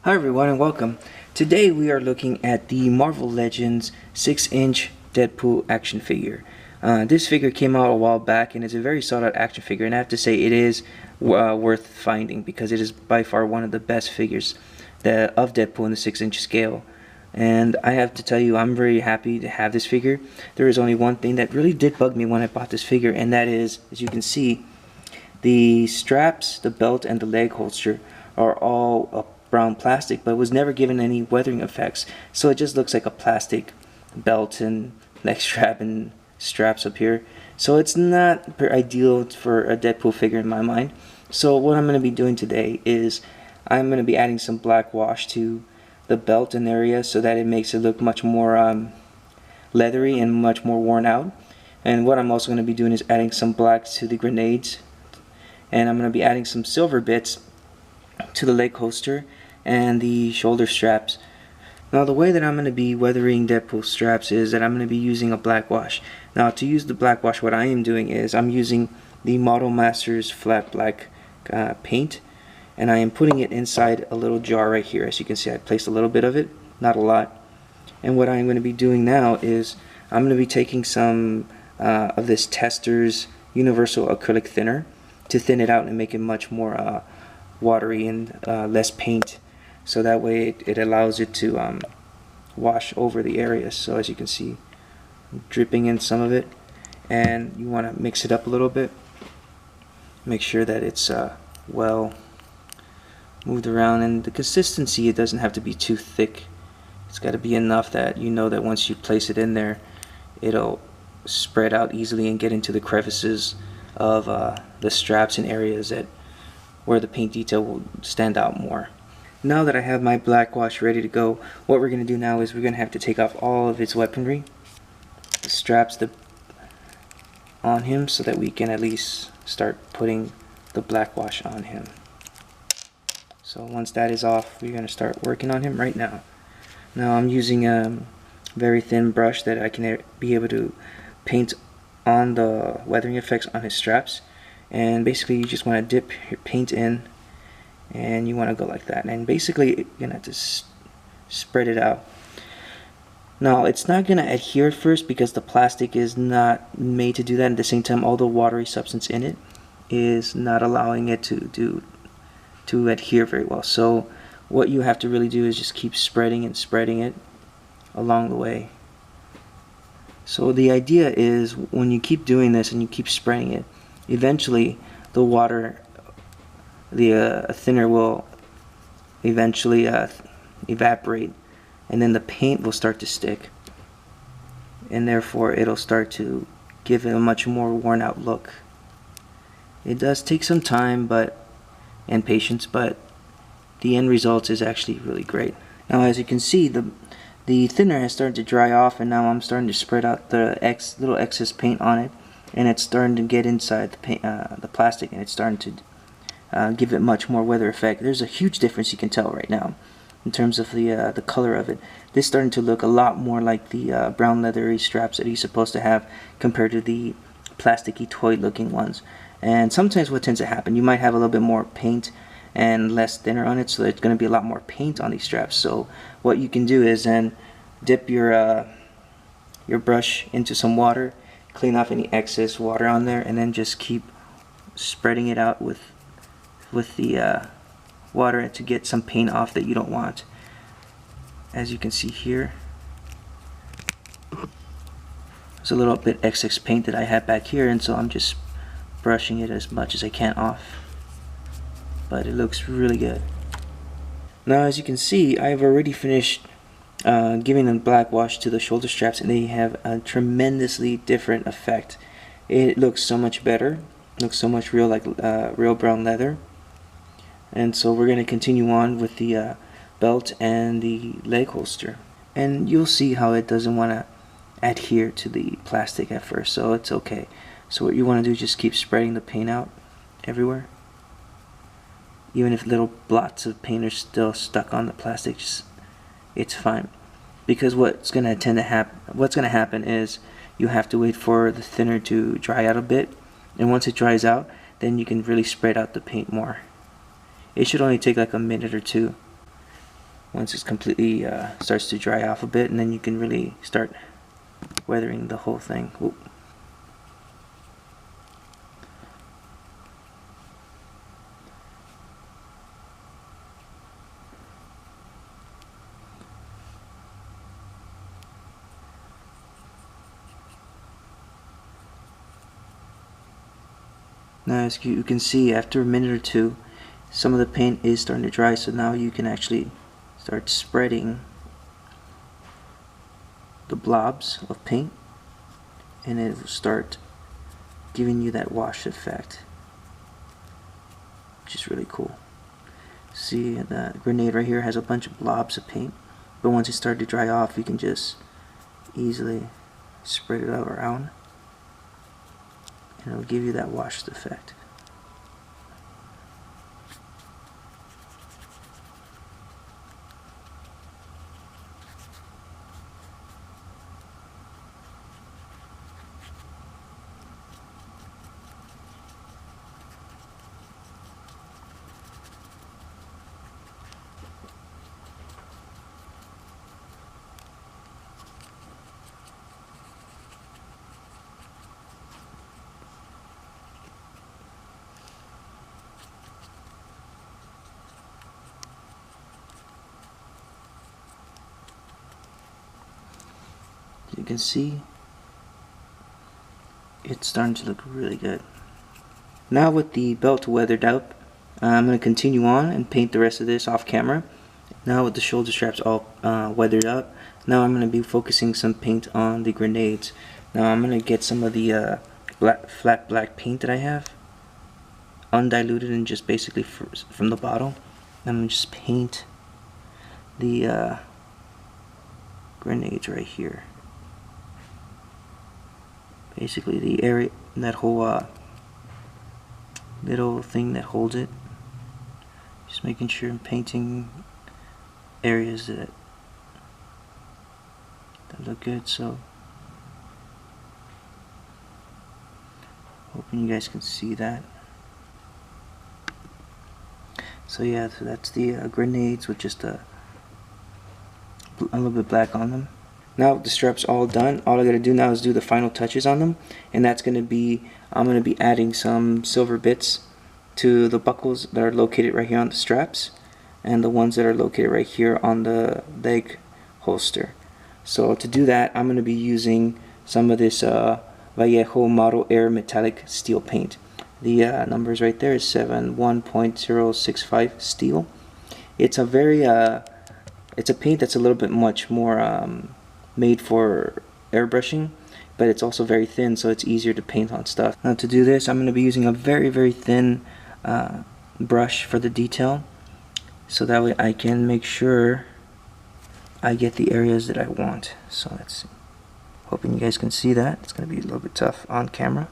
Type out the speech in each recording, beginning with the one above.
Hi everyone and welcome. Today we are looking at the Marvel Legends 6-inch Deadpool action figure. This figure came out a while back and is a very sought out action figure, and I have to say it is worth finding because it is by far one of the best figures of Deadpool in the 6-inch scale. And I have to tell you, I'm very happy to have this figure. There is only one thing that really did bug me when I bought this figure, and that is, as you can see, the straps, the belt, and the leg holster are all brown plastic, but was never given any weathering effects, so it just looks like a plastic belt and leg strap and straps up here. So it's not ideal for a Deadpool figure in my mind. So what I'm going to be doing today is I'm going to be adding some black wash to the belt and area so that it makes it look much more leathery and much more worn out. And what I'm also going to be doing is adding some black to the grenades, and I'm going to be adding some silver bits to the leg holster and the shoulder straps. Now the way that I'm going to be weathering Deadpool straps is that I'm going to be using a black wash. Now to use the black wash, what I am doing is I'm using the Model Masters flat black paint, and I am putting it inside a little jar right here. As you can see, I placed a little bit of it, not a lot. And what I'm going to be doing now is I'm going to be taking some of this Tester's universal acrylic thinner to thin it out and make it much more watery and less paint, so that way it allows it to wash over the areas. So as you can see, I'm dripping in some of it, and you want to mix it up a little bit, make sure that it's well moved around, and the consistency, it doesn't have to be too thick. It's got to be enough that you know that once you place it in there, it'll spread out easily and get into the crevices of the straps and areas that where the paint detail will stand out more. Now that I have my black wash ready to go, what we're going to do now is we're going to have to take off all of its weaponry, the straps on him, so that we can at least start putting the black wash on him. So once that is off, we're going to start working on him right now. Now I'm using a very thin brush that I can be able to paint on the weathering effects on his straps. And basically you just want to dip your paint in, and you want to go like that, and basically you're going to have to spread it out. Now it's not going to adhere at first because the plastic is not made to do that. At the same time, all the watery substance in it is not allowing it to adhere very well. So what you have to really do is just keep spreading and spreading it along the way. So the idea is when you keep doing this and you keep spreading it, eventually the water, the thinner will eventually evaporate, and then the paint will start to stick, and therefore it'll start to give it a much more worn out look. It does take some time and patience, but the end result is actually really great. Now as you can see, the thinner has started to dry off, and now I'm starting to spread out the little excess paint on it, and it's starting to get inside the paint, the plastic, and it's starting to give it much more weather effect. There's a huge difference you can tell right now in terms of the color of it. This is starting to look a lot more like the brown leathery straps that he's supposed to have compared to the plasticky toy looking ones. And sometimes what tends to happen, you might have a little bit more paint and less thinner on it, so there's going to be a lot more paint on these straps. So what you can do is then dip your brush into some water, clean off any excess water on there, and then just keep spreading it out with the water to get some paint off that you don't want. As you can see here, there's a little bit excess paint that I have back here, and so I'm just brushing it as much as I can off, but it looks really good. Now as you can see, I've already finished giving them black wash to the shoulder straps, and they have a tremendously different effect. It looks so much better, looks so much real, like real brown leather. And so we're going to continue on with the belt and the leg holster, and you'll see how it doesn't want to adhere to the plastic at first, so it's okay. So what you want to do is just keep spreading the paint out everywhere, even if little blots of paint are still stuck on the plastic. It's fine, because what's going to happen is you have to wait for the thinner to dry out a bit, and once it dries out, then you can really spread out the paint more. It should only take like a minute or two, once it's completely starts to dry off a bit, and then you can really start weathering the whole thing. Ooh. Now as you can see, after a minute or two, some of the paint is starting to dry, so now you can actually start spreading the blobs of paint, and it will start giving you that wash effect, which is really cool. See, the grenade right here has a bunch of blobs of paint, but once it started to dry off, you can just easily spread it all around, and it'll give you that washed effect. You can see it's starting to look really good. Now with the belt weathered out, I'm going to continue on and paint the rest of this off camera. Now with the shoulder straps all weathered up, now I'm going to be focusing some paint on the grenades. Now I'm going to get some of the flat black paint that I have, undiluted and just basically from the bottle. I'm going to just paint the grenades right here. Basically the area, that whole little thing that holds it. Just making sure I'm painting areas that look good. So hoping you guys can see that. So yeah, so that's the grenades with just a little bit black on them. Now the straps all done, all I gotta do now is do the final touches on them, and that's gonna be, I'm gonna be adding some silver bits to the buckles that are located right here on the straps, and the ones that are located right here on the leg holster. So to do that, I'm gonna be using some of this Vallejo Model Air metallic steel paint. The numbers right there is 71.065 steel. It's a very it's a paint that's a little bit much more made for airbrushing, but it's also very thin, so it's easier to paint on stuff. Now to do this, I'm going to be using a very thin brush for the detail, so that way I can make sure I get the areas that I want. So let's see. Hoping you guys can see that. It's going to be a little bit tough on camera.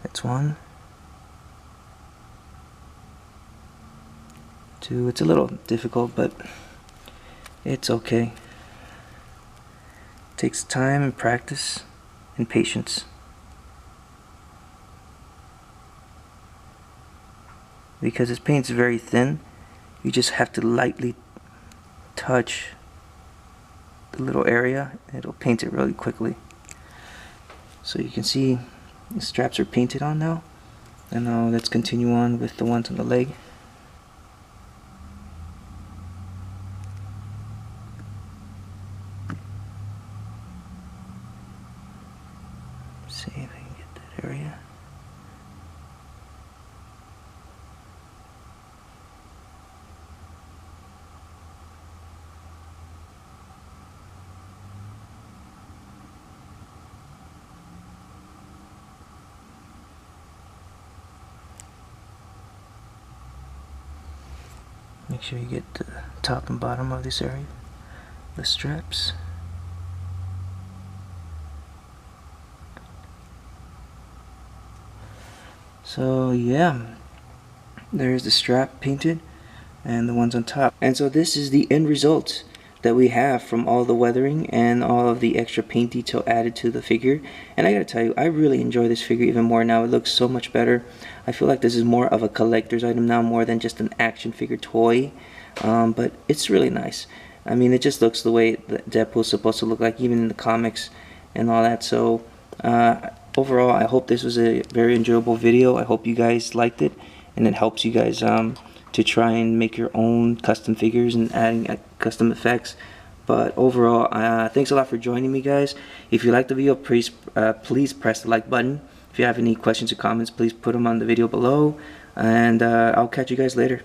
That's one. Two. It's a little difficult, but it's okay. It takes time and practice and patience. Because this paint's very thin, you just have to lightly touch the little area, and it'll paint it really quickly. So you can see the straps are painted on now, and now let's continue on with the ones on the leg. See if I can get that area. Make sure you get the top and bottom of this area, the straps. So yeah, there's the strap painted and the ones on top. And so this is the end result that we have from all the weathering and all of the extra paint detail added to the figure. And I gotta tell you, I really enjoy this figure even more now. It looks so much better. I feel like this is more of a collector's item now, more than just an action figure toy. But it's really nice. I mean, it just looks the way Deadpool's supposed to look like, even in the comics and all that. So overall, I hope this was a very enjoyable video. I hope you guys liked it, and it helps you guys to try and make your own custom figures and adding custom effects. But overall, thanks a lot for joining me, guys. If you liked the video, please press the like button. If you have any questions or comments, please put them on the video below, and I'll catch you guys later.